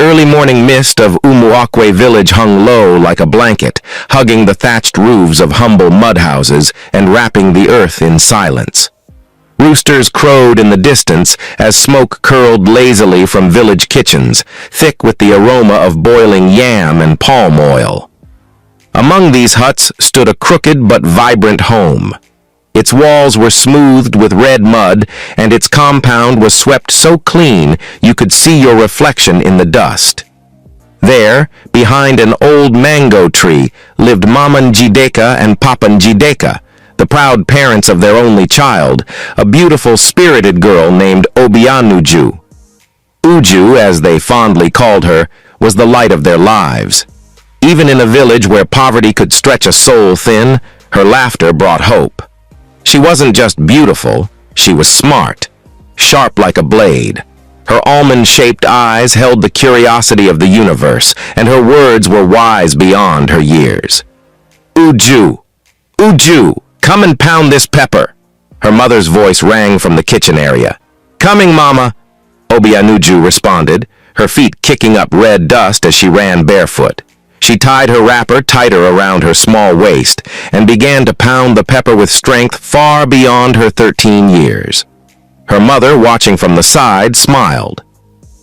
early morning mist of Umuokwe village hung low like a blanket, hugging the thatched roofs of humble mud houses and wrapping the earth in silence. Roosters crowed in the distance as smoke curled lazily from village kitchens, thick with the aroma of boiling yam and palm oil. Among these huts stood a crooked but vibrant home. Its walls were smoothed with red mud, and its compound was swept so clean you could see your reflection in the dust. There, behind an old mango tree, lived Mama Njideka and Papa Njideka, the proud parents of their only child, a beautiful, spirited girl named Obianuju. Uju, as they fondly called her, was the light of their lives. Even in a village where poverty could stretch a soul thin, her laughter brought hope. She wasn't just beautiful, she was smart, sharp like a blade. Her almond-shaped eyes held the curiosity of the universe, and her words were wise beyond her years. Uju, Uju, come and pound this pepper. Her mother's voice rang from the kitchen area. Coming, Mama, Obianuju responded, her feet kicking up red dust as she ran barefoot. She tied her wrapper tighter around her small waist and began to pound the pepper with strength far beyond her 13 years. Her mother, watching from the side, smiled.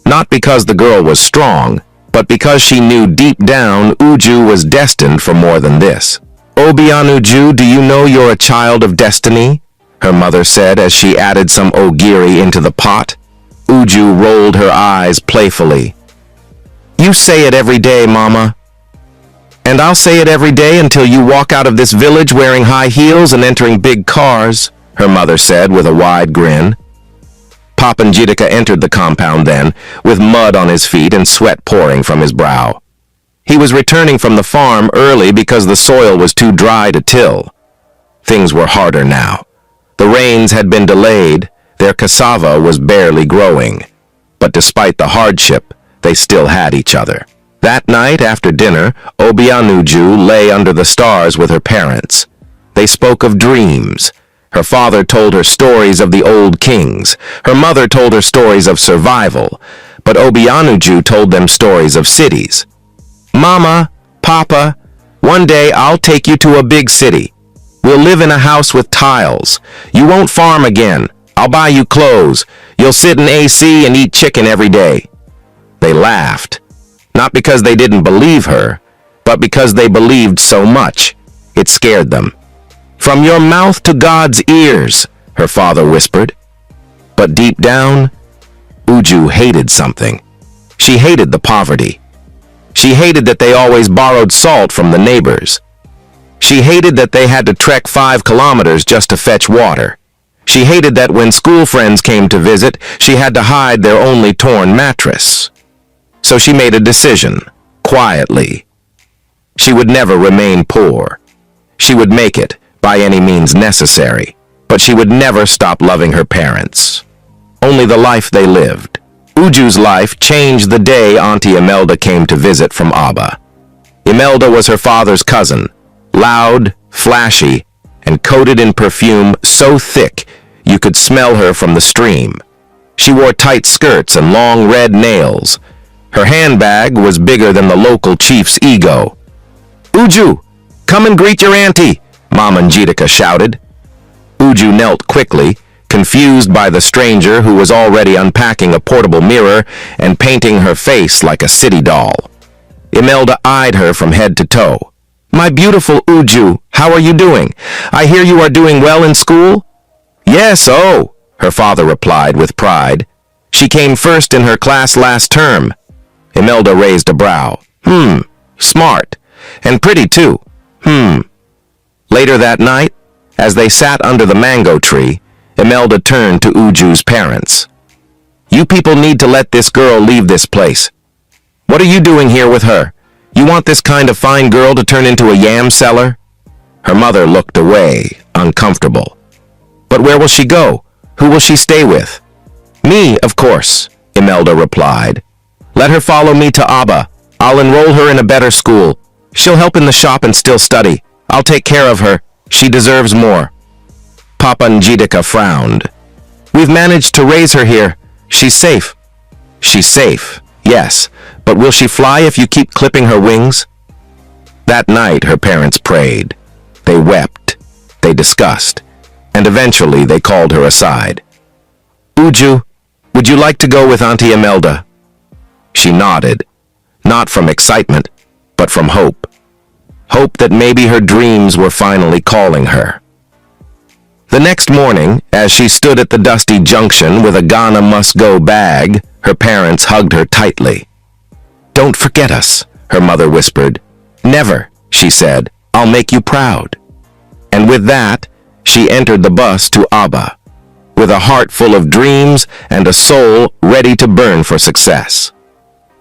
Not because the girl was strong, but because she knew deep down Uju was destined for more than this. Obianuju, do you know you're a child of destiny? Her mother said as she added some ogiri into the pot. Uju rolled her eyes playfully. You say it every day, Mama. And I'll say it every day until you walk out of this village wearing high heels and entering big cars, her mother said with a wide grin. Papa Njideka entered the compound then, with mud on his feet and sweat pouring from his brow. He was returning from the farm early because the soil was too dry to till. Things were harder now. The rains had been delayed, their cassava was barely growing. But despite the hardship, they still had each other. That night, after dinner, Obianuju lay under the stars with her parents. They spoke of dreams. Her father told her stories of the old kings. Her mother told her stories of survival. But Obianuju told them stories of cities. Mama, Papa, one day I'll take you to a big city. We'll live in a house with tiles. You won't farm again. I'll buy you clothes. You'll sit in AC and eat chicken every day. They laughed. Not because they didn't believe her, but because they believed so much. It scared them. From your mouth to God's ears, her father whispered. But deep down, Uju hated something. She hated the poverty. She hated that they always borrowed salt from the neighbors. She hated that they had to trek 5 kilometers just to fetch water. She hated that when school friends came to visit, she had to hide their only torn mattress. So she made a decision, quietly. She would never remain poor. She would make it, by any means necessary, but she would never stop loving her parents. Only the life they lived. Uju's life changed the day Auntie Imelda came to visit from Abba. Imelda was her father's cousin, loud, flashy, and coated in perfume so thick you could smell her from the stream. She wore tight skirts and long red nails. Her handbag was bigger than the local chief's ego. Uju, come and greet your auntie, Mama Njideka shouted. Uju knelt quickly, confused by the stranger who was already unpacking a portable mirror and painting her face like a city doll. Imelda eyed her from head to toe. My beautiful Uju, how are you doing? I hear you are doing well in school? Yes, oh, her father replied with pride. She came first in her class last term. Imelda raised a brow. Smart. And pretty too. Later that night, as they sat under the mango tree, Imelda turned to Uju's parents. You people need to let this girl leave this place. What are you doing here with her? You want this kind of fine girl to turn into a yam seller? Her mother looked away, uncomfortable. But where will she go? Who will she stay with? Me, of course, Imelda replied. Let her follow me to Abba. I'll enroll her in a better school. She'll help in the shop and still study. I'll take care of her. She deserves more. Papa Njideka frowned. We've managed to raise her here. She's safe. She's safe, Yes, but will she fly if you keep clipping her wings? That night, her parents prayed. They wept. They discussed. And eventually, they called her aside. Uju, would you like to go with Auntie Imelda? She nodded, not from excitement, but from hope. Hope that maybe her dreams were finally calling her. The next morning, as she stood at the dusty junction with a Ghana must-go bag, her parents hugged her tightly. Don't forget us, her mother whispered. Never, she said. I'll make you proud. And with that, she entered the bus to Abba, with a heart full of dreams and a soul ready to burn for success.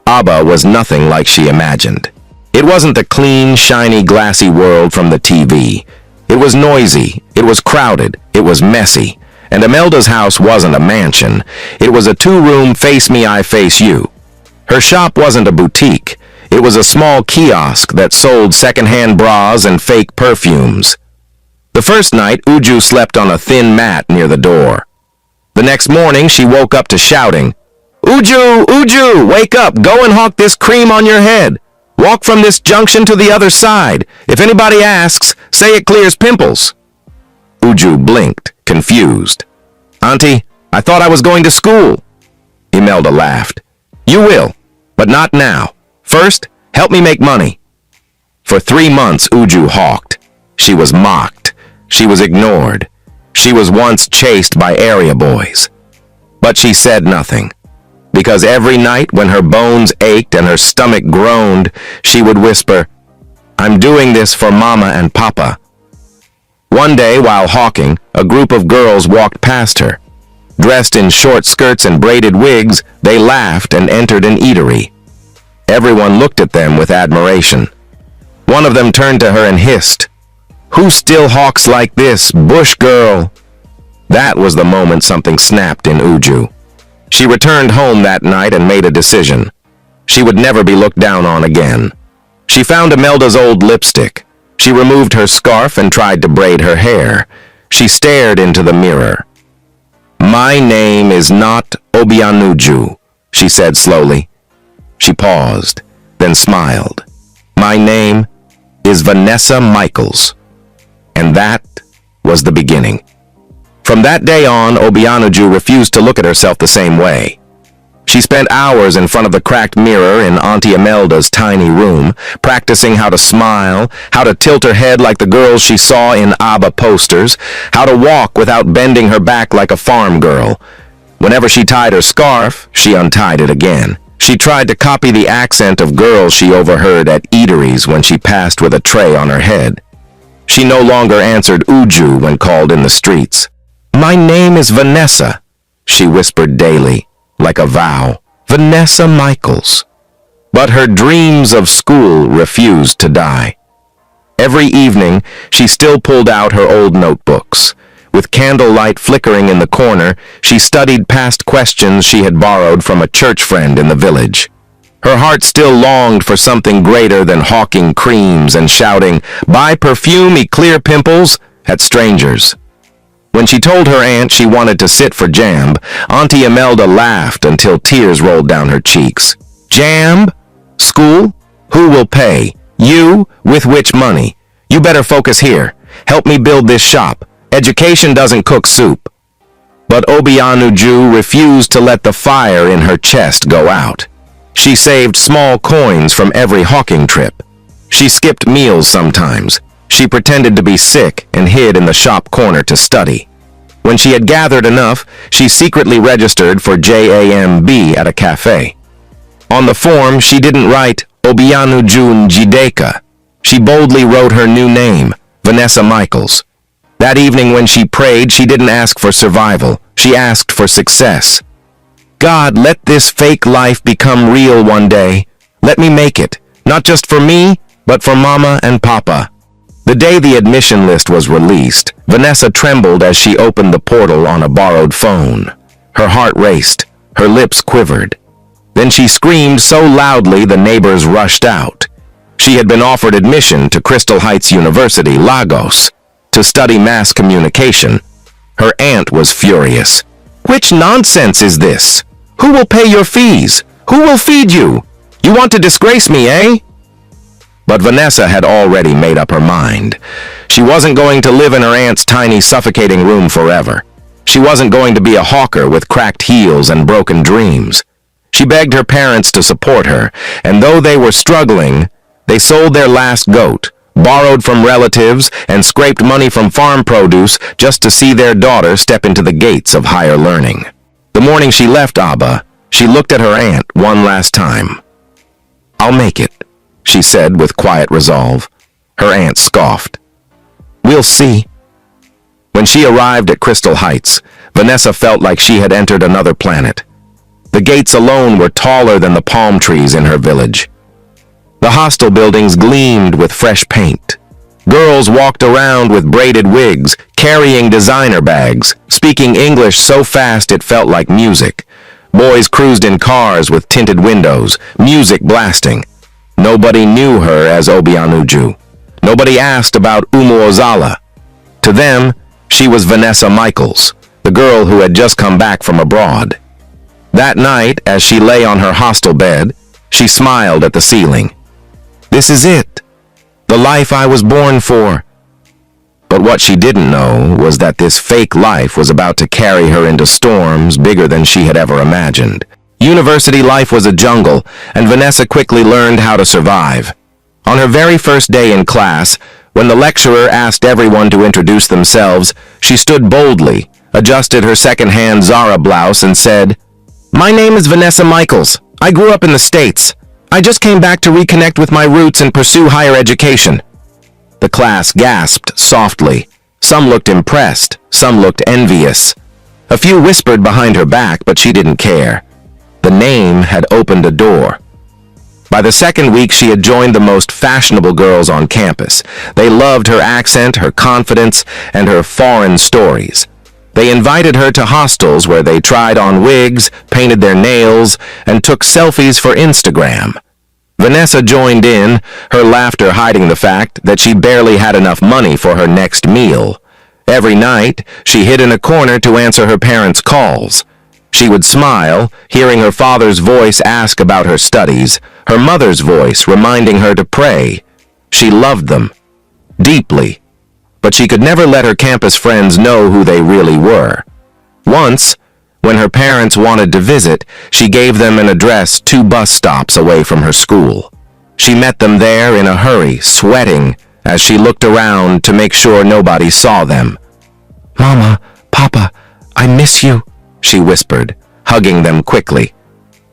Abba was nothing like she imagined. It wasn't the clean, shiny, glassy world from the TV. It was noisy, it was crowded, it was messy, and Imelda's house wasn't a mansion. It was a two-room face me, I face you. Her shop wasn't a boutique. It was a small kiosk that sold second-hand bras and fake perfumes. The first night, Uju slept on a thin mat near the door. The next morning, she woke up to shouting, Uju, Uju, wake up, go and hawk this cream on your head. Walk from this junction to the other side. If anybody asks, say it clears pimples. Uju blinked, confused. Auntie, I thought I was going to school. Imelda laughed. You will, but not now. First, help me make money. For 3 months, Uju hawked. She was mocked. She was ignored. She was once chased by area boys. But she said nothing. Because every night when her bones ached and her stomach groaned, she would whisper, I'm doing this for Mama and Papa. One day, while hawking, a group of girls walked past her. Dressed in short skirts and braided wigs, they laughed and entered an eatery. Everyone looked at them with admiration. One of them turned to her and hissed, Who still hawks like this, bush girl? That was the moment something snapped in Uju. She returned home that night and made a decision. She would never be looked down on again. She found Imelda's old lipstick. She removed her scarf and tried to braid her hair. She stared into the mirror. My name is not Obianuju, she said slowly. She paused, then smiled. My name is Vanessa Michaels. And that was the beginning. From that day on, Obianuju refused to look at herself the same way. She spent hours in front of the cracked mirror in Auntie Imelda's tiny room, practicing how to smile, how to tilt her head like the girls she saw in ABBA posters, how to walk without bending her back like a farm girl. Whenever she tied her scarf, she untied it again. She tried to copy the accent of girls she overheard at eateries when she passed with a tray on her head. She no longer answered Uju when called in the streets. My name is Vanessa, she whispered daily, like a vow. Vanessa Michaels. But her dreams of school refused to die. Every evening, she still pulled out her old notebooks. With candlelight flickering in the corner, she studied past questions she had borrowed from a church friend in the village. Her heart still longed for something greater than hawking creams and shouting, Buy perfume, clear pimples, at strangers. When she told her aunt she wanted to sit for jamb, Auntie Imelda laughed until tears rolled down her cheeks. Jamb? School? Who will pay? You? With which money? You better focus here. Help me build this shop. Education doesn't cook soup. But Obianuju refused to let the fire in her chest go out. She saved small coins from every hawking trip. She skipped meals sometimes. She pretended to be sick and hid in the shop corner to study. When she had gathered enough, she secretly registered for JAMB at a cafe. On the form, she didn't write Obianuju Njideka. She boldly wrote her new name, Vanessa Michaels. That evening when she prayed, she didn't ask for survival. She asked for success. God, let this fake life become real one day. Let me make it, not just for me, but for Mama and Papa. The day the admission list was released, Vanessa trembled as she opened the portal on a borrowed phone. Her heart raced, her lips quivered. Then she screamed so loudly the neighbors rushed out. She had been offered admission to Crystal Heights University, Lagos, to study mass communication. Her aunt was furious. Which nonsense is this? Who will pay your fees? Who will feed you? You want to disgrace me, eh? But Vanessa had already made up her mind. She wasn't going to live in her aunt's tiny, suffocating room forever. She wasn't going to be a hawker with cracked heels and broken dreams. She begged her parents to support her, and though they were struggling, they sold their last goat, borrowed from relatives, and scraped money from farm produce just to see their daughter step into the gates of higher learning. The morning she left Abba, she looked at her aunt one last time. "I'll make it," she said with quiet resolve. Her aunt scoffed. "We'll see." When she arrived at Crystal Heights, Vanessa felt like she had entered another planet. The gates alone were taller than the palm trees in her village. The hostel buildings gleamed with fresh paint. Girls walked around with braided wigs, carrying designer bags, speaking English so fast it felt like music. Boys cruised in cars with tinted windows, music blasting. Nobody knew her as Obianuju. Nobody asked about Umuozala. To them, she was Vanessa Michaels, the girl who had just come back from abroad. That night, as she lay on her hostel bed, she smiled at the ceiling. "This is it, the life I was born for." But what she didn't know was that this fake life was about to carry her into storms bigger than she had ever imagined. University life was a jungle, and Vanessa quickly learned how to survive. On her very first day in class, when the lecturer asked everyone to introduce themselves, she stood boldly, adjusted her second-hand Zara blouse, and said, "My name is Vanessa Michaels. I grew up in the States. I just came back to reconnect with my roots and pursue higher education." The class gasped softly. Some looked impressed, some looked envious. A few whispered behind her back, but she didn't care. The name had opened a door. By the second week, she had joined the most fashionable girls on campus. They loved her accent, her confidence, and her foreign stories. They invited her to hostels where they tried on wigs, painted their nails, and took selfies for Instagram. Vanessa joined in, her laughter hiding the fact that she barely had enough money for her next meal. Every night, she hid in a corner to answer her parents' calls. She would smile, hearing her father's voice ask about her studies, her mother's voice reminding her to pray. She loved them, deeply, but she could never let her campus friends know who they really were. Once, when her parents wanted to visit, she gave them an address 2 bus stops away from her school. She met them there in a hurry, sweating, as she looked around to make sure nobody saw them. "Mama, Papa, I miss you," she whispered, hugging them quickly.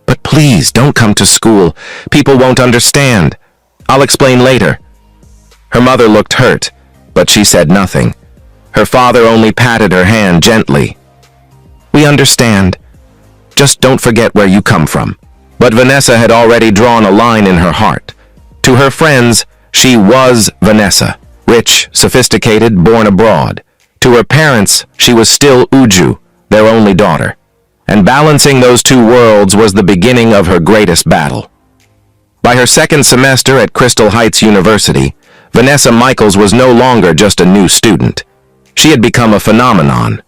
"But please, don't come to school. People won't understand. I'll explain later." Her mother looked hurt, but she said nothing. Her father only patted her hand gently. "We understand. Just don't forget where you come from." But Vanessa had already drawn a line in her heart. To her friends, she was Vanessa, rich, sophisticated, born abroad. To her parents, she was still Uju, their only daughter. And balancing those two worlds was the beginning of her greatest battle. By her second semester at Crystal Heights University, Vanessa Michaels was no longer just a new student. She had become a phenomenon.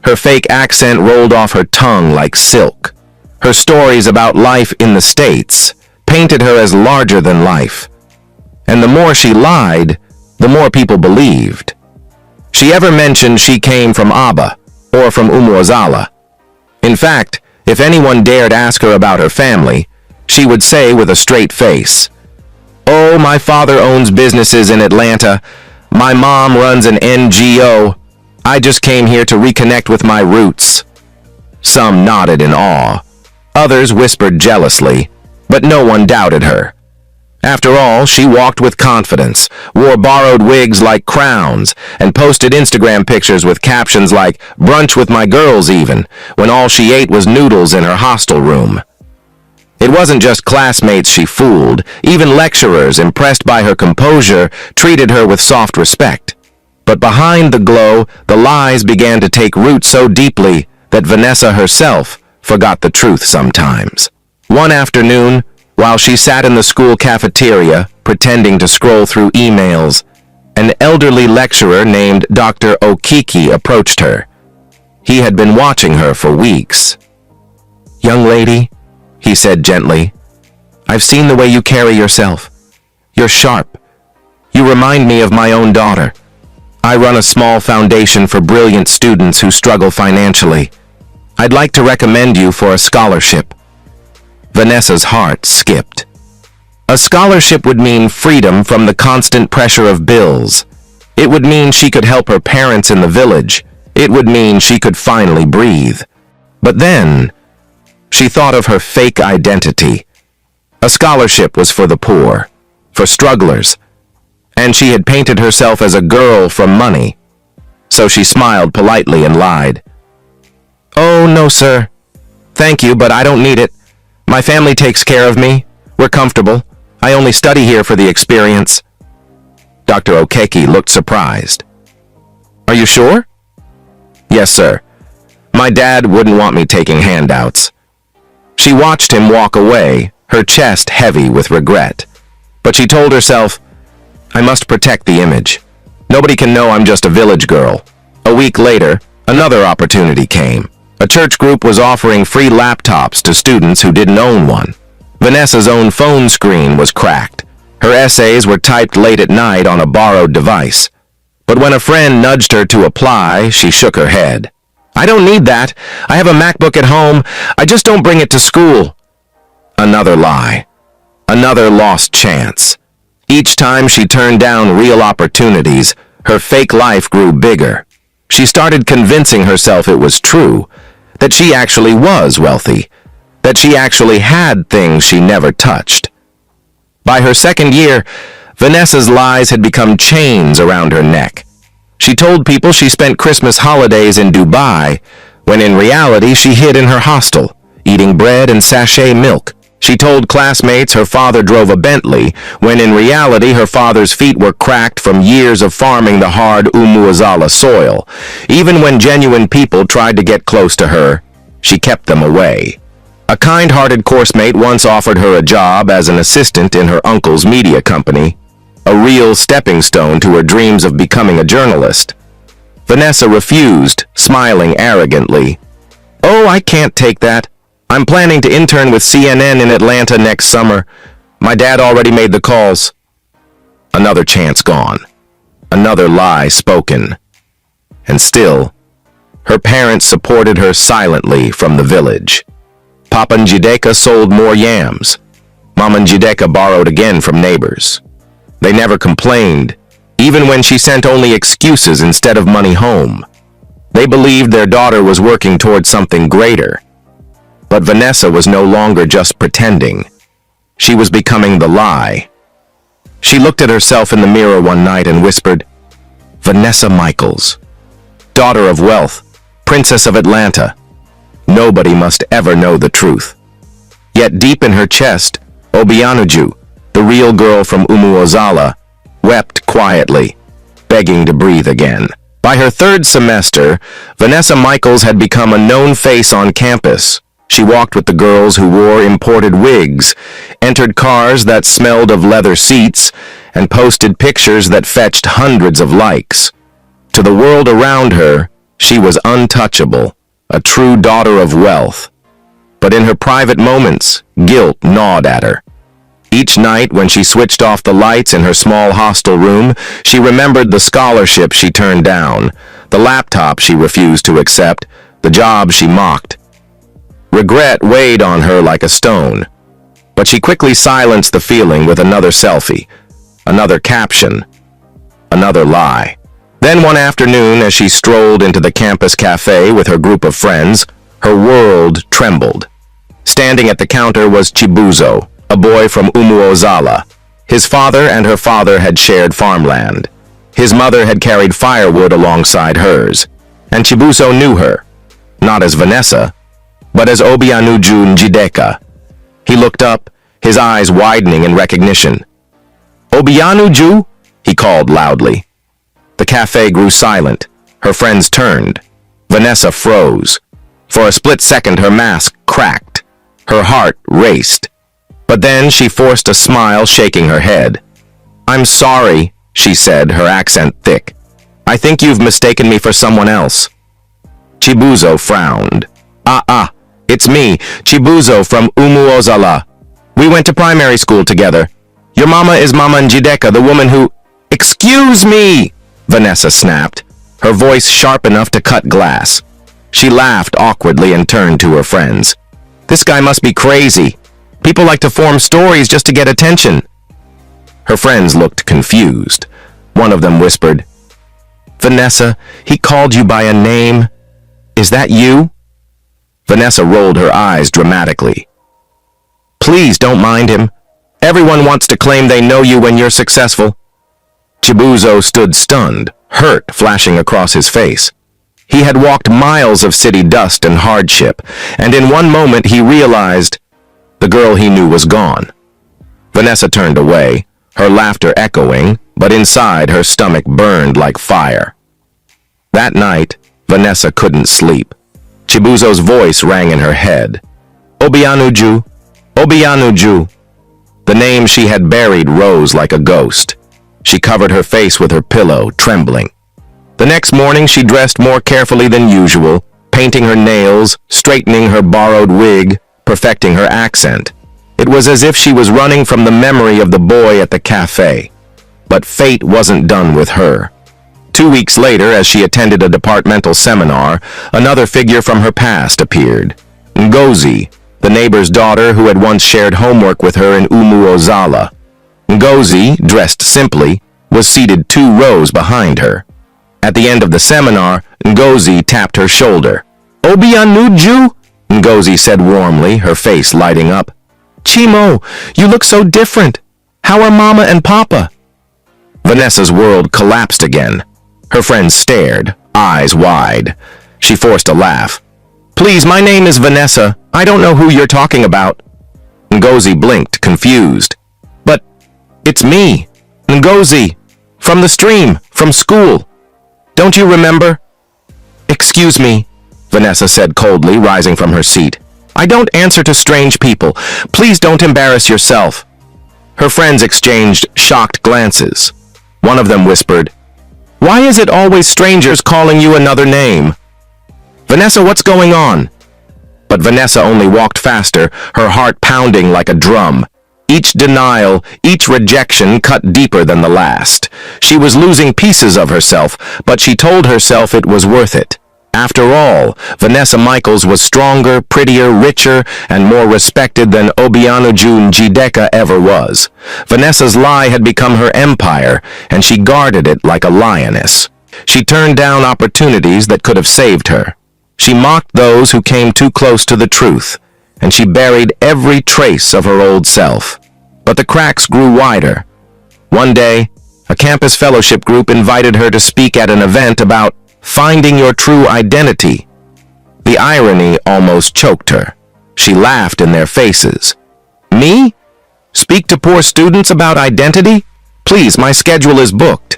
Her fake accent rolled off her tongue like silk. Her stories about life in the States painted her as larger than life. And the more she lied, the more people believed. She ever mentioned she came from Abba or from Umuozala. In fact, if anyone dared ask her about her family, she would say with a straight face, "Oh, my father owns businesses in Atlanta. My mom runs an NGO. I just came here to reconnect with my roots." Some nodded in awe. Others whispered jealously, but no one doubted her. After all, she walked with confidence, wore borrowed wigs like crowns, and posted Instagram pictures with captions like "brunch with my girls" even, when all she ate was noodles in her hostel room. It wasn't just classmates she fooled. Even lecturers, impressed by her composure, treated her with soft respect. But behind the glow, the lies began to take root so deeply that Vanessa herself forgot the truth sometimes. One afternoon, while she sat in the school cafeteria, pretending to scroll through emails, an elderly lecturer named Dr. Okiki approached her. He had been watching her for weeks. "Young lady, he said gently. "I've seen the way you carry yourself. You're sharp. You remind me of my own daughter. I run a small foundation for brilliant students who struggle financially. I'd like to recommend you for a scholarship." Vanessa's heart skipped. A scholarship would mean freedom from the constant pressure of bills. It would mean she could help her parents in the village. It would mean she could finally breathe. But then, she thought of her fake identity. A scholarship was for the poor, for strugglers, and she had painted herself as a girl from money. So she smiled politely and lied. "Oh, no, sir. Thank you, but I don't need it. My family takes care of me. We're comfortable. I only study here for the experience." Dr. Okeki looked surprised. "Are you sure?" "Yes, sir. My dad wouldn't want me taking handouts." She watched him walk away, her chest heavy with regret. But she told herself, "I must protect the image. Nobody can know I'm just a village girl." A week later, another opportunity came. A church group was offering free laptops to students who didn't own one. Vanessa's own phone screen was cracked. Her essays were typed late at night on a borrowed device. But when a friend nudged her to apply, she shook her head. "I don't need that. I have a MacBook at home. I just don't bring it to school." Another lie. Another lost chance. Each time she turned down real opportunities, her fake life grew bigger. She started convincing herself it was true, that she actually was wealthy, that she actually had things she never touched. By her second year, Vanessa's lies had become chains around her neck. She told people she spent Christmas holidays in Dubai, when in reality she hid in her hostel, eating bread and sachet milk. She told classmates her father drove a Bentley, when in reality her father's feet were cracked from years of farming the hard Umuazala soil. Even when genuine people tried to get close to her, she kept them away. A kind-hearted coursemate once offered her a job as an assistant in her uncle's media company, a real stepping stone to her dreams of becoming a journalist. Vanessa refused, smiling arrogantly. "Oh, I can't take that. I'm planning to intern with CNN in Atlanta next summer. My dad already made the calls." Another chance gone. Another lie spoken. And still, her parents supported her silently from the village. Papa Njideka sold more yams. Mama Njideka borrowed again from neighbors. They never complained, even when she sent only excuses instead of money home. They believed their daughter was working towards something greater. But Vanessa was no longer just pretending. She was becoming the lie. She looked at herself in the mirror one night and whispered, "Vanessa Michaels, daughter of wealth, princess of Atlanta. Nobody must ever know the truth." Yet deep in her chest, Obianuju, the real girl from Umuozala, wept quietly, begging to breathe again. By her third semester, Vanessa Michaels had become a known face on campus. She walked with the girls who wore imported wigs, entered cars that smelled of leather seats, and posted pictures that fetched hundreds of likes. To the world around her, she was untouchable, a true daughter of wealth. But in her private moments, guilt gnawed at her. Each night when she switched off the lights in her small hostel room, she remembered the scholarship she turned down, the laptop she refused to accept, the job she mocked. Regret weighed on her like a stone, but she quickly silenced the feeling with another selfie, another caption, another lie. Then one afternoon, as she strolled into the campus cafe with her group of friends, her world trembled. Standing at the counter was Chibuzo, a boy from Umuozala. His father and her father had shared farmland. His mother had carried firewood alongside hers, and Chibuzo knew her, not as Vanessa, but as Obianuju Njideka. He looked up, his eyes widening in recognition. "Obianuju?" he called loudly. The cafe grew silent. Her friends turned. Vanessa froze. For a split second, her mask cracked. Her heart raced. But then she forced a smile, shaking her head. "I'm sorry," she said, her accent thick. "I think you've mistaken me for someone else." Chibuzo frowned. It's me, Chibuzo from Umuozala. We went to primary school together. Your mama is Mama Njideka, the woman who— Excuse me! Vanessa snapped, her voice sharp enough to cut glass. She laughed awkwardly and turned to her friends. This guy must be crazy. People like to form stories just to get attention. Her friends looked confused. One of them whispered, Vanessa, he called you by a name. Is that you? Vanessa rolled her eyes dramatically. Please don't mind him. Everyone wants to claim they know you when you're successful. Chibuzo stood stunned, hurt flashing across his face. He had walked miles of city dust and hardship, and in one moment he realized the girl he knew was gone. Vanessa turned away, her laughter echoing, but inside her stomach burned like fire. That night, Vanessa couldn't sleep. Chibuzo's voice rang in her head. Obianuju, Obianuju. The name she had buried rose like a ghost. She covered her face with her pillow, trembling. The next morning she dressed more carefully than usual, painting her nails, straightening her borrowed wig, perfecting her accent. It was as if she was running from the memory of the boy at the cafe. But fate wasn't done with her. 2 weeks later, as she attended a departmental seminar, another figure from her past appeared. Ngozi, the neighbor's daughter who had once shared homework with her in Umuozala. Ngozi, dressed simply, was seated 2 rows behind her. At the end of the seminar, Ngozi tapped her shoulder. Obianuju? Ngozi said warmly, her face lighting up. Chimo, you look so different. How are Mama and Papa? Vanessa's world collapsed again. Her friends stared, eyes wide. She forced a laugh. Please, my name is Vanessa. I don't know who you're talking about. Ngozi blinked, confused. But it's me, Ngozi, from the stream, from school. Don't you remember? Excuse me, Vanessa said coldly, rising from her seat. I don't answer to strange people. Please don't embarrass yourself. Her friends exchanged shocked glances. One of them whispered, Why is it always strangers calling you another name? Vanessa, what's going on? But Vanessa only walked faster, her heart pounding like a drum. Each denial, each rejection cut deeper than the last. She was losing pieces of herself, but she told herself it was worth it. After all, Vanessa Michaels was stronger, prettier, richer, and more respected than Obianuju Njideka ever was. Vanessa's lie had become her empire, and she guarded it like a lioness. She turned down opportunities that could have saved her. She mocked those who came too close to the truth, and she buried every trace of her old self. But the cracks grew wider. One day, a campus fellowship group invited her to speak at an event about finding your true identity. The irony almost choked her. She laughed in their faces. Me? Speak to poor students about identity? Please, my schedule is booked.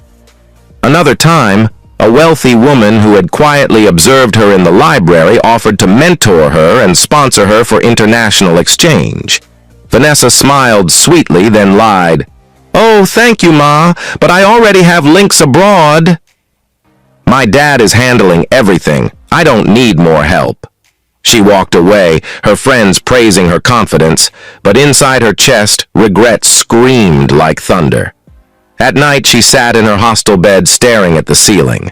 Another time, a wealthy woman who had quietly observed her in the library offered to mentor her and sponsor her for international exchange. Vanessa smiled sweetly, then lied. Oh, thank you, Ma, but I already have links abroad. My dad is handling everything. I don't need more help. She walked away, her friends praising her confidence, but inside her chest, regret screamed like thunder. At night, she sat in her hostel bed staring at the ceiling.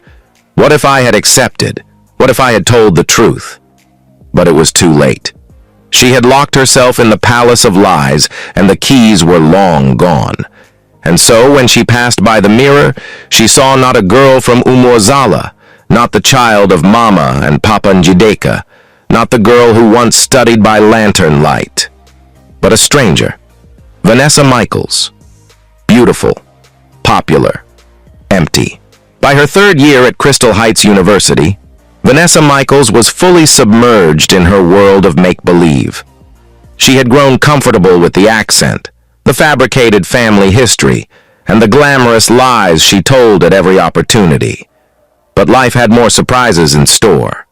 What if I had accepted? What if I had told the truth? But it was too late. She had locked herself in the palace of lies, and the keys were long gone. And so, when she passed by the mirror, she saw not a girl from Umuozala, not the child of Mama and Papa Njideka, not the girl who once studied by lantern light, but a stranger, Vanessa Michaels. Beautiful, popular, empty. By her 3rd year at Crystal Heights University, Vanessa Michaels was fully submerged in her world of make-believe. She had grown comfortable with the accent, the fabricated family history, and the glamorous lies she told at every opportunity. But life had more surprises in store.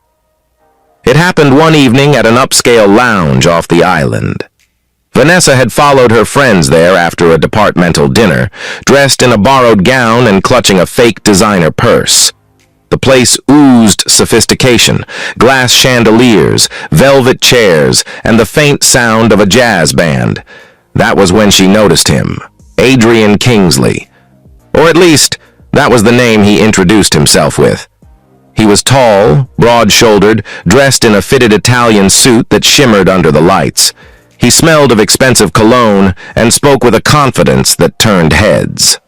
It happened one evening at an upscale lounge off the island. Vanessa had followed her friends there after a departmental dinner, dressed in a borrowed gown and clutching a fake designer purse. The place oozed sophistication, glass chandeliers, velvet chairs, and the faint sound of a jazz band. That was when she noticed him, Adrian Kingsley. Or at least, that was the name he introduced himself with. He was tall, broad-shouldered, dressed in a fitted Italian suit that shimmered under the lights. He smelled of expensive cologne and spoke with a confidence that turned heads.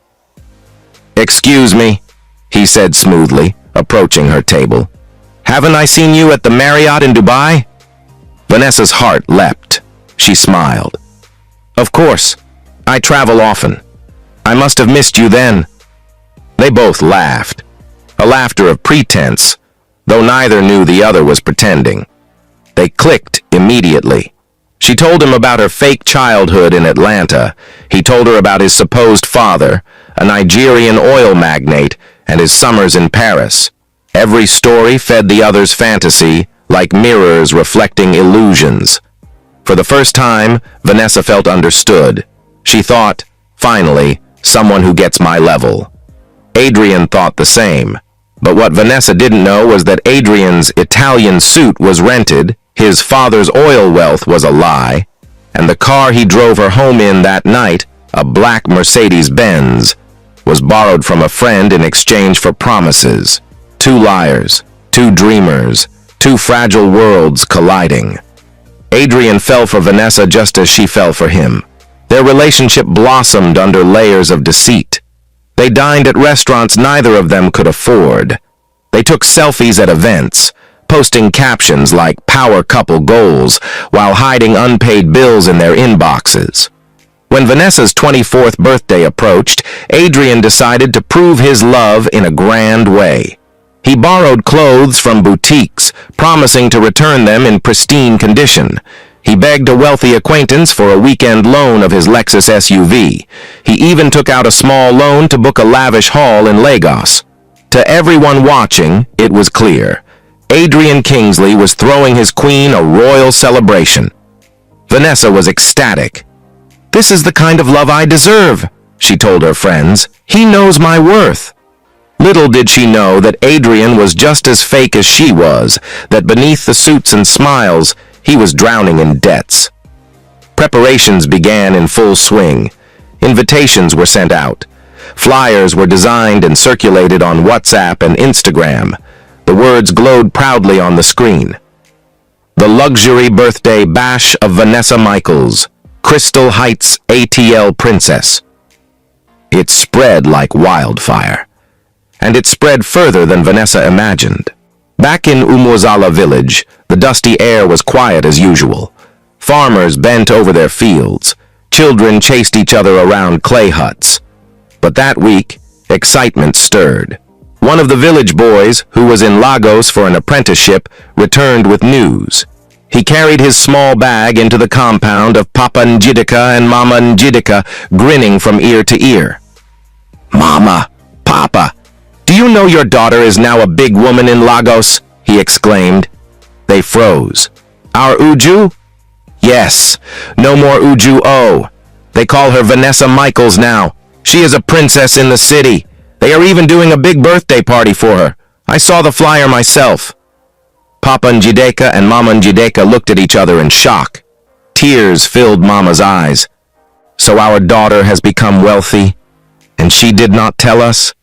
"Excuse me," he said smoothly, approaching her table. "Haven't I seen you at the Marriott in Dubai?" Vanessa's heart leapt. She smiled. "Of course. I travel often. I must have missed you then." They both laughed. A laughter of pretense, though neither knew the other was pretending. They clicked immediately. She told him about her fake childhood in Atlanta. He told her about his supposed father, a Nigerian oil magnate, and his summers in Paris. Every story fed the other's fantasy, like mirrors reflecting illusions. For the first time, Vanessa felt understood. She thought, finally, someone who gets my level. Adrian thought the same. But what Vanessa didn't know was that Adrian's Italian suit was rented, his father's oil wealth was a lie, and the car he drove her home in that night, a black Mercedes-Benz, was borrowed from a friend in exchange for promises. Two liars, two dreamers, two fragile worlds colliding. Adrian fell for Vanessa just as she fell for him. Their relationship blossomed under layers of deceit. They dined at restaurants neither of them could afford. They took selfies at events, posting captions like "power couple goals" while hiding unpaid bills in their inboxes. When Vanessa's 24th birthday approached, Adrian decided to prove his love in a grand way. He borrowed clothes from boutiques, promising to return them in pristine condition. He begged a wealthy acquaintance for a weekend loan of his Lexus SUV. He even took out a small loan to book a lavish haul in Lagos. To everyone watching, it was clear. Adrian Kingsley was throwing his queen a royal celebration. Vanessa was ecstatic. "This is the kind of love I deserve," she told her friends. "He knows my worth." Little did she know that Adrian was just as fake as she was, that beneath the suits and smiles, he was drowning in debts. Preparations began in full swing. Invitations were sent out. Flyers were designed and circulated on WhatsApp and Instagram. The words glowed proudly on the screen. "The luxury birthday bash of Vanessa Michaels, Crystal Heights ATL Princess." It spread like wildfire. And it spread further than Vanessa imagined. Back in Umwazala village, the dusty air was quiet as usual. Farmers bent over their fields. Children chased each other around clay huts. But that week, excitement stirred. One of the village boys, who was in Lagos for an apprenticeship, returned with news. He carried his small bag into the compound of Papa Njidika and Mama Njidika, grinning from ear to ear. "Mama, Papa, do you know your daughter is now a big woman in Lagos?" he exclaimed. They froze. "Our Uju?" "Yes, no more Uju O. They call her Vanessa Michaels now. She is a princess in the city. They are even doing a big birthday party for her. I saw the flyer myself." Papa Njideka and Mama Njideka looked at each other in shock. Tears filled Mama's eyes. "So our daughter has become wealthy, and she did not tell us?"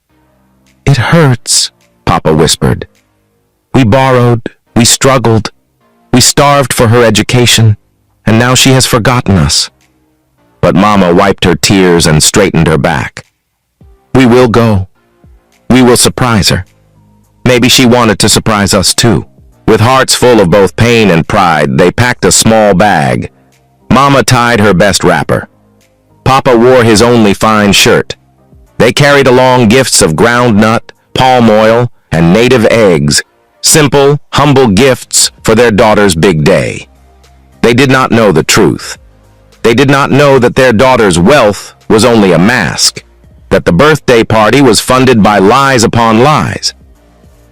"It hurts," Papa whispered. "We borrowed, we struggled, we starved for her education, and now she has forgotten us." But Mama wiped her tears and straightened her back. "We will go. We will surprise her. Maybe she wanted to surprise us too." With hearts full of both pain and pride, they packed a small bag. Mama tied her best wrapper. Papa wore his only fine shirt. They carried along gifts of ground nut, palm oil, and native eggs, simple, humble gifts for their daughter's big day. They did not know the truth. They did not know that their daughter's wealth was only a mask, that the birthday party was funded by lies upon lies.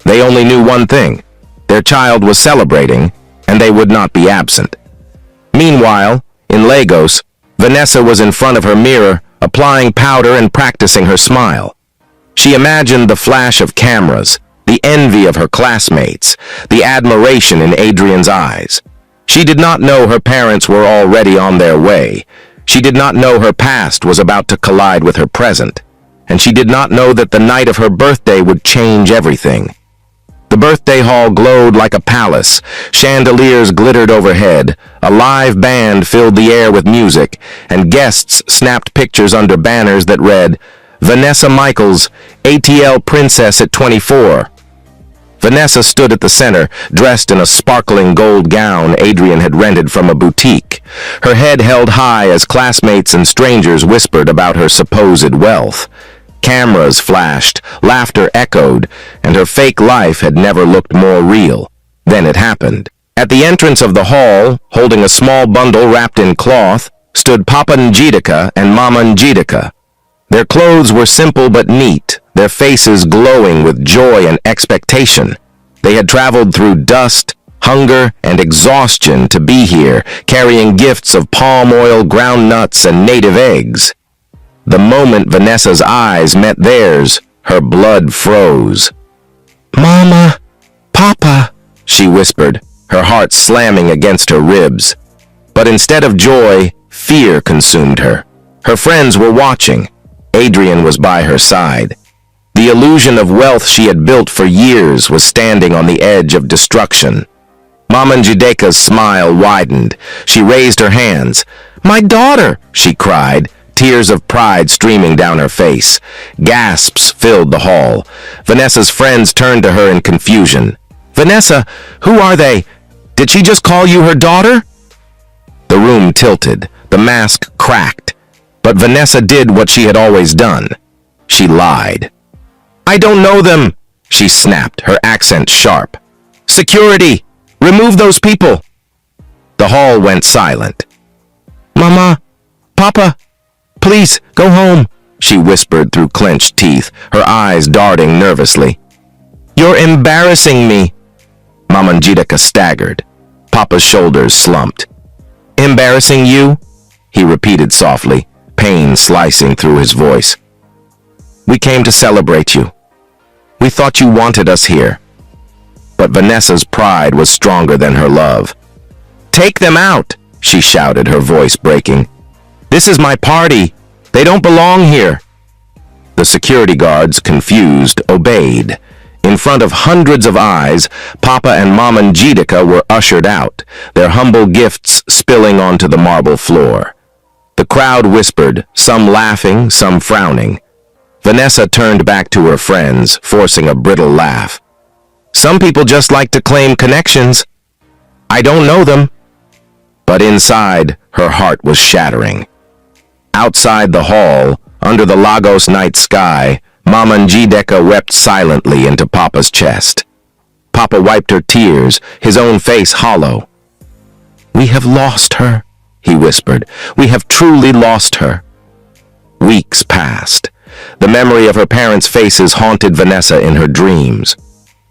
They only knew one thing: their child was celebrating, and they would not be absent. Meanwhile, in Lagos, Vanessa was in front of her mirror, applying powder and practicing her smile. She imagined the flash of cameras, the envy of her classmates, the admiration in Adrian's eyes. She did not know her parents were already on their way. She did not know her past was about to collide with her present. And she did not know that the night of her birthday would change everything. The birthday hall glowed like a palace. Chandeliers glittered overhead. A live band filled the air with music, and guests snapped pictures under banners that read, "Vanessa Michaels, ATL Princess at 24. Vanessa stood at the center, dressed in a sparkling gold gown Adrian had rented from a boutique. Her head held high as classmates and strangers whispered about her supposed wealth. Cameras flashed, laughter echoed, and her fake life had never looked more real. Then it happened. At the entrance of the hall, holding a small bundle wrapped in cloth, stood Papa Njideka and Mama Njideka. Their clothes were simple but neat, their faces glowing with joy and expectation. They had traveled through dust, hunger, and exhaustion to be here, carrying gifts of palm oil, ground nuts, and native eggs. The moment Vanessa's eyes met theirs, her blood froze. "Mama, Papa," she whispered, her heart slamming against her ribs. But instead of joy, fear consumed her. Her friends were watching. Adrian was by her side. The illusion of wealth she had built for years was standing on the edge of destruction. Mama Njideka's smile widened. She raised her hands. "My daughter!" she cried, tears of pride streaming down her face. Gasps filled the hall. Vanessa's friends turned to her in confusion. "Vanessa, who are they? Did she just call you her daughter?" The room tilted. The mask cracked. But Vanessa did what she had always done. She lied. "I don't know them," she snapped, her accent sharp. "Security! Remove those people!" The hall went silent. "Mama, Papa, please go home," she whispered through clenched teeth, her eyes darting nervously. "You're embarrassing me." Mama Njideka staggered. Papa's shoulders slumped. "Embarrassing you?" he repeated softly, pain slicing through his voice. "We came to celebrate you. We thought you wanted us here." But Vanessa's pride was stronger than her love. "Take them out," she shouted, her voice breaking. "This is my party. They don't belong here." The security guards, confused, obeyed. In front of hundreds of eyes, Papa and Mama Njideka were ushered out, their humble gifts spilling onto the marble floor. The crowd whispered, some laughing, some frowning. Vanessa turned back to her friends, forcing a brittle laugh. "Some people just like to claim connections. I don't know them." But inside, her heart was shattering. Outside the hall, under the Lagos night sky, Mama Njideka wept silently into Papa's chest. Papa wiped her tears, his own face hollow. "We have lost her," he whispered. "We have truly lost her." Weeks passed. The memory of her parents' faces haunted Vanessa in her dreams.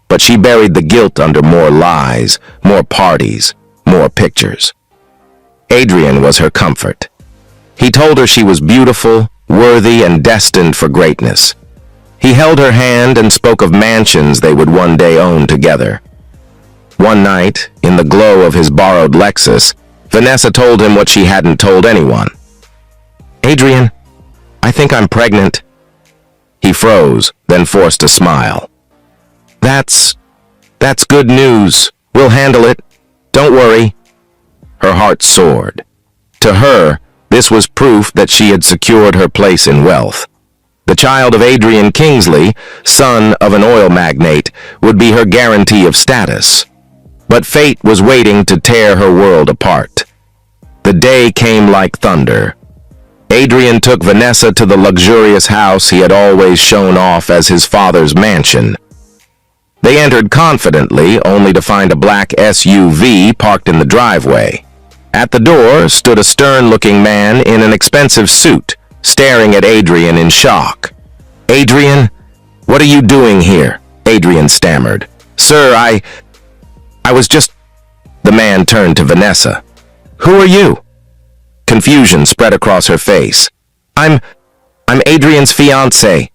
But she buried the guilt under more lies, more parties, more pictures. Adrian was her comfort. He told her she was beautiful, worthy, and destined for greatness. He held her hand and spoke of mansions they would one day own together. One night, in the glow of his borrowed Lexus, Vanessa told him what she hadn't told anyone. "Adrian, I think I'm pregnant." He froze, then forced a smile. That's good news. We'll handle it. Don't worry." Her heart soared. To her, this was proof that she had secured her place in wealth. The child of Adrian Kingsley, son of an oil magnate, would be her guarantee of status. But fate was waiting to tear her world apart. The day came like thunder. Adrian took Vanessa to the luxurious house he had always shown off as his father's mansion. They entered confidently, only to find a black SUV parked in the driveway. At the door stood a stern-looking man in an expensive suit, staring at Adrian in shock. "Adrian, what are you doing here?" Adrian stammered. "Sir, I was just..." The man turned to Vanessa. "Who are you?" Confusion spread across her face. I'm Adrian's fiancé.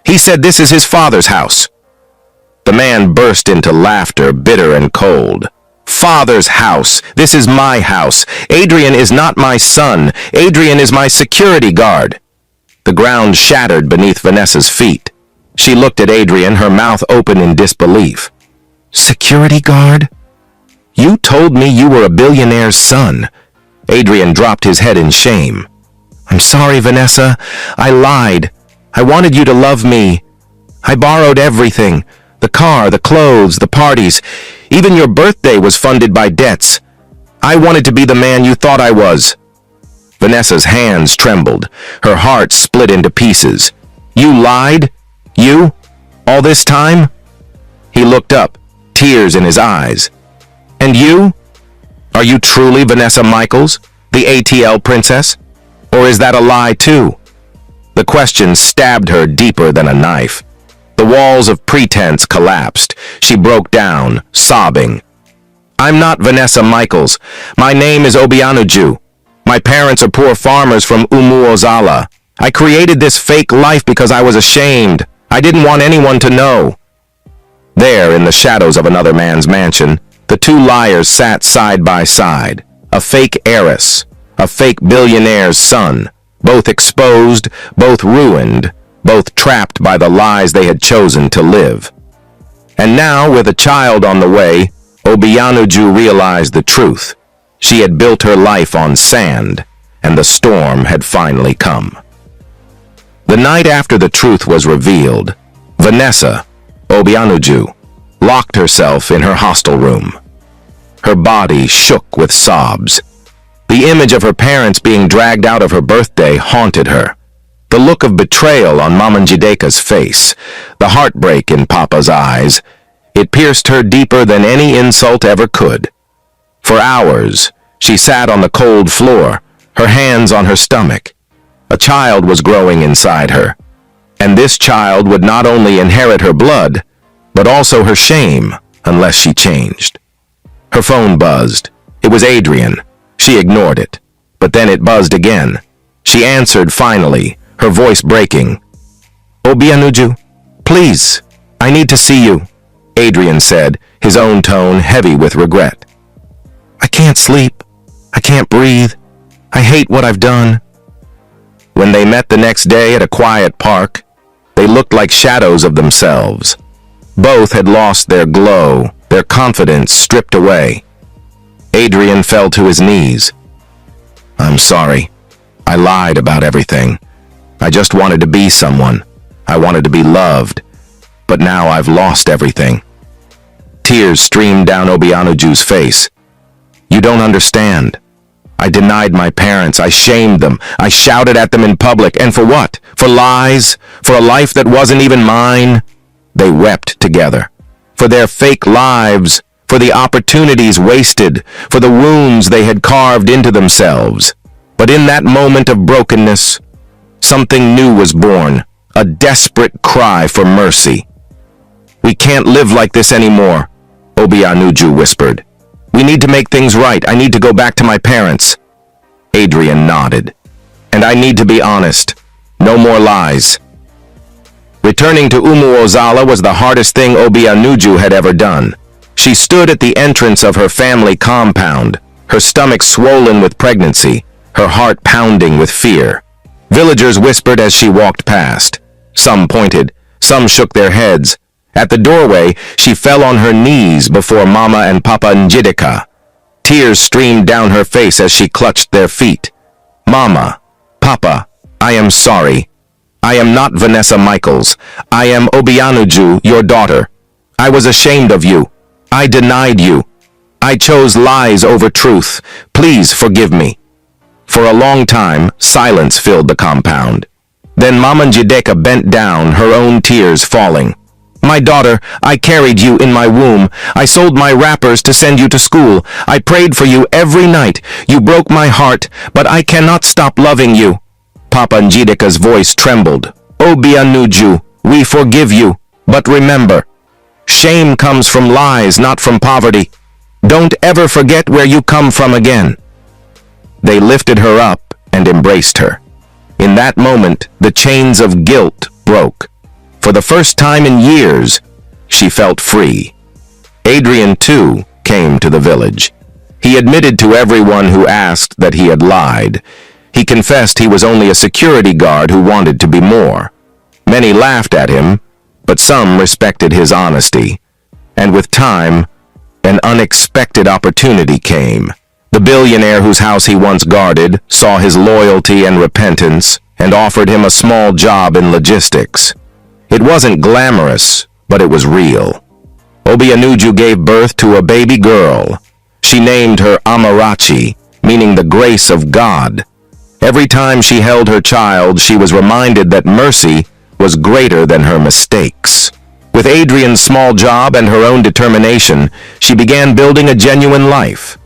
He said this is his father's house." The man burst into laughter, bitter and cold. Father's house. This is my house. Adrian is not my son. Adrian is my security guard. The ground shattered beneath Vanessa's feet. She looked at Adrian, her mouth open in disbelief. Security guard? You told me you were a billionaire's son. Adrian dropped his head in shame. I'm sorry, Vanessa. I lied. I wanted you to love me. I borrowed everything. The car, the clothes, the parties. Even your birthday was funded by debts. I wanted to be the man you thought I was. Vanessa's hands trembled. Her heart split into pieces. You lied? You? All this time? He looked up, tears in his eyes. And you? Are you truly Vanessa Michaels, the ATL princess? Or is that a lie too? The question stabbed her deeper than a knife. The walls of pretense collapsed. She broke down, sobbing. I'm not Vanessa Michaels. My name is Obianuju. My parents are poor farmers from Umuozala. I created this fake life because I was ashamed. I didn't want anyone to know. There, in the shadows of another man's mansion, the two liars sat side by side. A fake heiress, a fake billionaire's son, both exposed, both ruined, both trapped by the lies they had chosen to live. And now, with a child on the way, Obianuju realized the truth. She had built her life on sand, and the storm had finally come. The night after the truth was revealed, Vanessa, Obianuju, locked herself in her hostel room. Her body shook with sobs. The image of her parents being dragged out of her birthday haunted her. The look of betrayal on Mama Njideka's face, the heartbreak in Papa's eyes, it pierced her deeper than any insult ever could. For hours, she sat on the cold floor, her hands on her stomach. A child was growing inside her, and this child would not only inherit her blood, but also her shame, unless she changed. Her phone buzzed. It was Adrian. She ignored it, but then it buzzed again. She answered finally, her voice breaking. Obianuju, please, I need to see you, Adrian said, his own tone heavy with regret. I can't sleep. I can't breathe. I hate what I've done. When they met the next day at a quiet park, they looked like shadows of themselves. Both had lost their glow, their confidence stripped away. Adrian fell to his knees. I'm sorry. I lied about everything. I just wanted to be someone. I wanted to be loved. But now I've lost everything. Tears streamed down Obianuju's face. You don't understand. I denied my parents. I shamed them. I shouted at them in public. And for what? For lies? For a life that wasn't even mine? They wept together. For their fake lives. For the opportunities wasted. For the wounds they had carved into themselves. But in that moment of brokenness, something new was born. A desperate cry for mercy. We can't live like this anymore, Obianuju whispered. We need to make things right. I need to go back to my parents. Adrian nodded. And I need to be honest. No more lies. Returning to Umuozala was the hardest thing Obianuju had ever done. She stood at the entrance of her family compound, her stomach swollen with pregnancy, her heart pounding with fear. Villagers whispered as she walked past. Some pointed, some shook their heads. At the doorway, she fell on her knees before Mama and Papa Njideka. Tears streamed down her face as she clutched their feet. Mama, Papa, I am sorry. I am not Vanessa Michaels. I am Obianuju, your daughter. I was ashamed of you. I denied you. I chose lies over truth. Please forgive me. For a long time, silence filled the compound. Then Mama Njideka bent down, her own tears falling. My daughter, I carried you in my womb. I sold my wrappers to send you to school. I prayed for you every night. You broke my heart, but I cannot stop loving you. Papa Njideka's voice trembled. Obianuju, we forgive you. But remember, shame comes from lies, not from poverty. Don't ever forget where you come from again. They lifted her up and embraced her. In that moment, the chains of guilt broke. For the first time in years, she felt free. Adrian, too, came to the village. He admitted to everyone who asked that he had lied. He confessed he was only a security guard who wanted to be more. Many laughed at him, but some respected his honesty. And with time, an unexpected opportunity came. The billionaire whose house he once guarded saw his loyalty and repentance and offered him a small job in logistics. It wasn't glamorous, but it was real. Obianuju gave birth to a baby girl. She named her Amarachi, meaning the grace of God. Every time she held her child, she was reminded that mercy was greater than her mistakes. With Adrian's small job and her own determination, she began building a genuine life.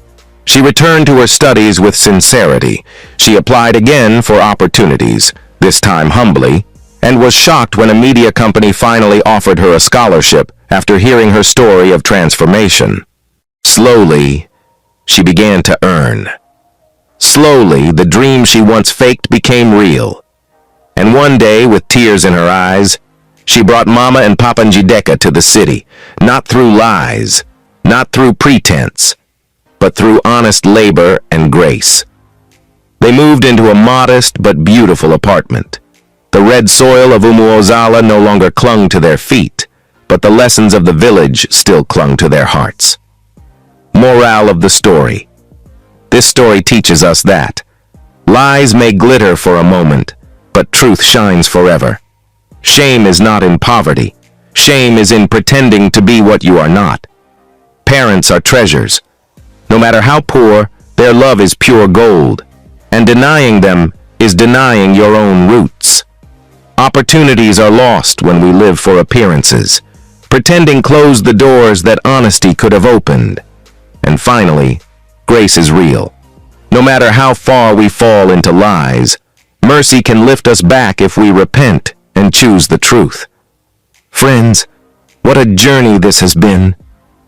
She returned to her studies with sincerity. She applied again for opportunities, this time humbly, and was shocked when a media company finally offered her a scholarship after hearing her story of transformation. Slowly, she began to earn. Slowly, the dream she once faked became real. And one day, with tears in her eyes, she brought Mama and Papa Njideka to the city, not through lies, not through pretense, but through honest labor and grace. They moved into a modest but beautiful apartment. The red soil of Umuozala no longer clung to their feet, but the lessons of the village still clung to their hearts. Morale of the story. This story teaches us that lies may glitter for a moment, but truth shines forever. Shame is not in poverty. Shame is in pretending to be what you are not. Parents are treasures. No matter how poor, their love is pure gold, and denying them is denying your own roots. Opportunities are lost when we live for appearances. Pretending closed the doors that honesty could have opened. And finally, grace is real. No matter how far we fall into lies, mercy can lift us back if we repent and choose the truth. Friends, what a journey this has been.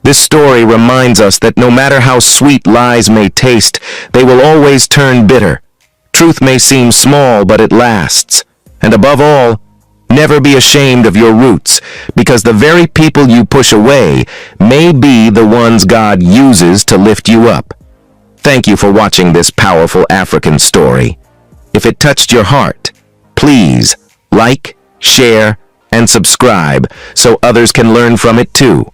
This story reminds us that no matter how sweet lies may taste, they will always turn bitter. Truth may seem small, but it lasts. And above all, never be ashamed of your roots, because the very people you push away may be the ones God uses to lift you up. Thank you for watching this powerful African story. If it touched your heart, please like, share, and subscribe so others can learn from it too.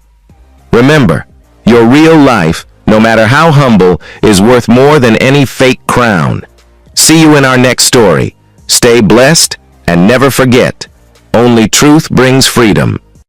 Remember, your real life, no matter how humble, is worth more than any fake crown. See you in our next story. Stay blessed and never forget, only truth brings freedom.